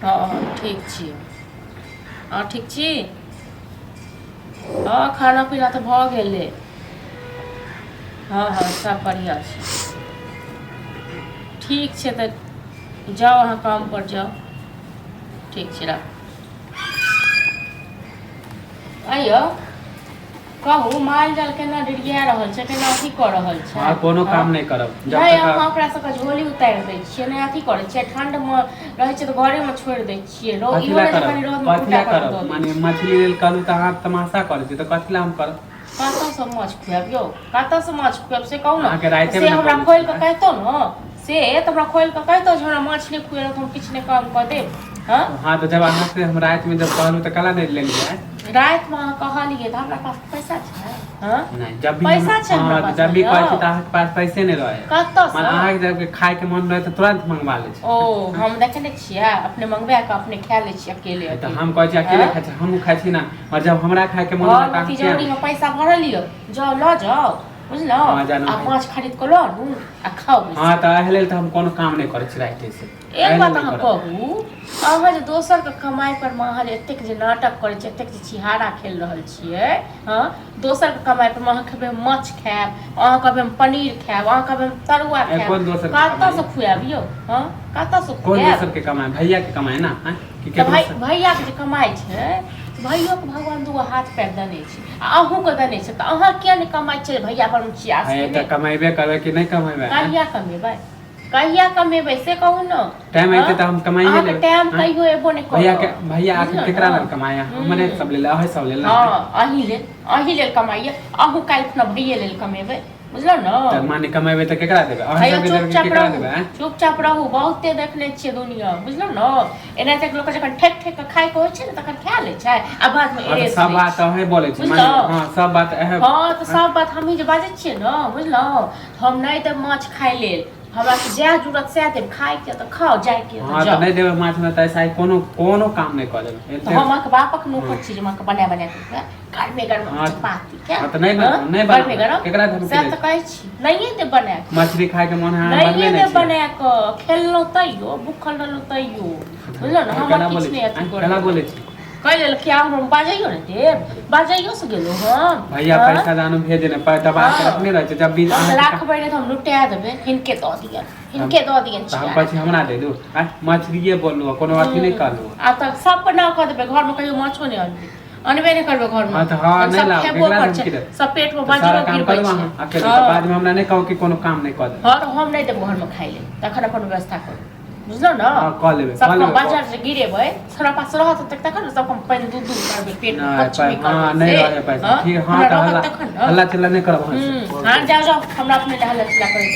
हाँ ठीक छी। हाँ ठीक छी। हाँ खाना पीना तो भ गेले। हाँ हाँ सब बढ़िया छै। ठीक छै तो जाओ अहाँ काम पर जाओ। ठीक छै राख। आइयो कहू माल जाल केना डिरिया रहल छै, केना अथी कऽ रहल छै। हाँ कोनो काम नहीं करब जब नहीं तक अहाँ ओकरा सबके झोली उतारि दै छियै, नहीं अथी करै छियै, ठंड में रहै छै तो घरे में छोड़ि दै छियै। कथी इहो ला नहि जे करब, कनि रौद में कथी कुटा ला कऽ करब, दऽ दै माने छियै। मछली लेल कहलू तऽ अहाँ तमाशा करै छी तऽ कथी ला हम करब। कतऽ से माछ खुआब यौ, कतऽ से माछ खुआब से कहू ने। अहाँके राइते से में हमरा बोलै खोलि छी कऽ कहितौ ने, से तऽ हमरा खोलि कऽ कहितौ जे हमरा माछ नहि खुएलहुँ तऽ हम किछु नहीं काम कऽ देब। हाँ तो जब अहाँ से हम रात में जब कहलू तो कला नहीं लेलिए। रात में अहाँ कहलिए तो हमरा पास पैसा छै। हाँ नहीं जब भी पैसा छै हमरा हाँ पास जब भी यौ। कहै छी तऽ अहाँके पास पैसे नहीं रहे। कतऽ से माने अहाँके जब खाए के मन रहे तो तुरंत मंगवा ले छी। ओ हम देखने छियै अपने मंगवा के अपने खा ले छी अकेले तो अकेले। हम कहै छी अकेले खाइ छी, हमहूँ खाइ छी ना, और जब हमरा खाए के मन घर होता में है तिजौरी में पैसा भरल लियो, जाओ ल जाओ बुझलहुँ। हाँ, जानू आ है। माछ खरीद कऽ लऽ आनू आ खाओ बैस। हाँ तो एहि लेल तो हम कोनो काम नहीं करै छी राइते से। एक बात अहाँ कहू, अहाँ जे दोसर के कमाई पर में अहाँ जे एतेक जे नाटक करै छियै, एतेक जे छिहारा खेल रहल छियै। हाँ दोसर के कमाई पर में अहाँ कहबै हम माछ खायब, अहाँ कहबै हम पनीर खायब, अहाँ कहबै हम तरुआ खायब, कौन दोसर के कतऽ से कमाई? खुआब यौ। हाँ कतऽ से कौन खुआब। दोसर के कमाई, भैया के कमाई ना हैं? कि तऽ केकरो से? भैया के जे कमाई छै, भैयो के भगवान दूगो हाथ पैर देने छै आ अहूँ के देने छै, तऽ अहाँ किया नहीं कमाई छियै भैया पर में छियास है तो कमेबे करबै कि नहीं कमेबे। कहिया कमेबै, कहिया कमेबै से कहू ने। टाइम अइते तो हम कमाइए अहाँके लेबै। टाइम कहियो एबो नहीं भैया के करत। भैया आखिर केकरा लेल कमाया, हमरे सब लेल, अहे सब लेल ना। हाँ अहीं लेल कमाइए, अहूँ काल्हि खुना भैये लेल कमेबै बुझलौ तो ने। माने कमेबे तो केकरा देबे, अहे सब के देबे कि चुपचाप केकरा रहू, देबे हैं? चुपचाप रहू, बहुते देखने छियै दुनिया बुझलौ ने। एनाहिते लोक जखन ठेक ठेक के खाय के होइ छै ने तखन खा लै छै आ बाद में हाँ, तो एरेस सब लै बात छै। अहे बोले छी, माने बुझलौ? हाँ सब बात अहे। हाँ तो सब बात हमही जे बाजै छियै ने बुझलहुँ। हम नहीं देब माछ खाय लेल, हमरा से जएह जरूरत सएह देब, खाय के तो खाओ, जाय के हाँ तो तो जाओ। नहीं देबे माछ में तो ऐसा ही कोनो कोनो काम नहीं कर देबे। तो हम अहाँके बापक नौकर छी जे अहाँके बना के खुआएब, गरमे गरम हाँ, चपाती क्या। हाँ, तो नहीं गरमे बना गरम केकरा धमकी सएह दै तऽ छी? कहै छी, नहिए देब बना के। मछली खाए के मन है नहिए बनबे नहीं देब छी। बना के, खेललहुँ तैयो, भूखल रहलहुँ तैयो बुझलहुँ ने। केना हमर बोले किछु छी? नहीं अथी केना कर बोले छी? कह लेल क्या हम बाजैयो ने देब, बाजैयो से गेलहुँ हम। भैया हाँ? पैसा जानू भेज देने पर दबा के हाँ। रखने रहे छै, जब भी हम अहाँ लाख बैठे तो हम लुटा देबै, हिनके दऽ दियन, हिनके दऽ दियन तो हम छिया। कहै छी हमरा दे दू, मछलिए बोललू कोनो अथी नहीं कहलू। आ तऽ सब पर नाम कऽ देबै, घर में कहियो माछो नहीं अनबै, अनबे नहीं करबै घर में। हाँ तो हाँ नहीं सब लाओ, खेबो केकरा कर धमकी छै, देब? सब पेट में तो सारा बजरो काम गिरबै करू छै। अहाँ अकेले, तो बाद में हमरा नहीं कहू कि कोनो काम नहीं कर दे। हाँ हम नहीं देब घर में खाय ले, तखन अपन व्यवस्था करू बुझलौ ने। हाँ कह लेबै, सब कह लेबै। बाजार से गिरेबै, हमरा पास रहत तखन ने, सब हम पानि दूध करबै, पेट में कुछ नहीं करबै। हाँ नहीं रहे पैसा, ठीक हाँ तो हल्ला चिल्ला नहीं करब। हाँ जाओ जाओ, हमरा अपने हल्ला चिल्ला कर।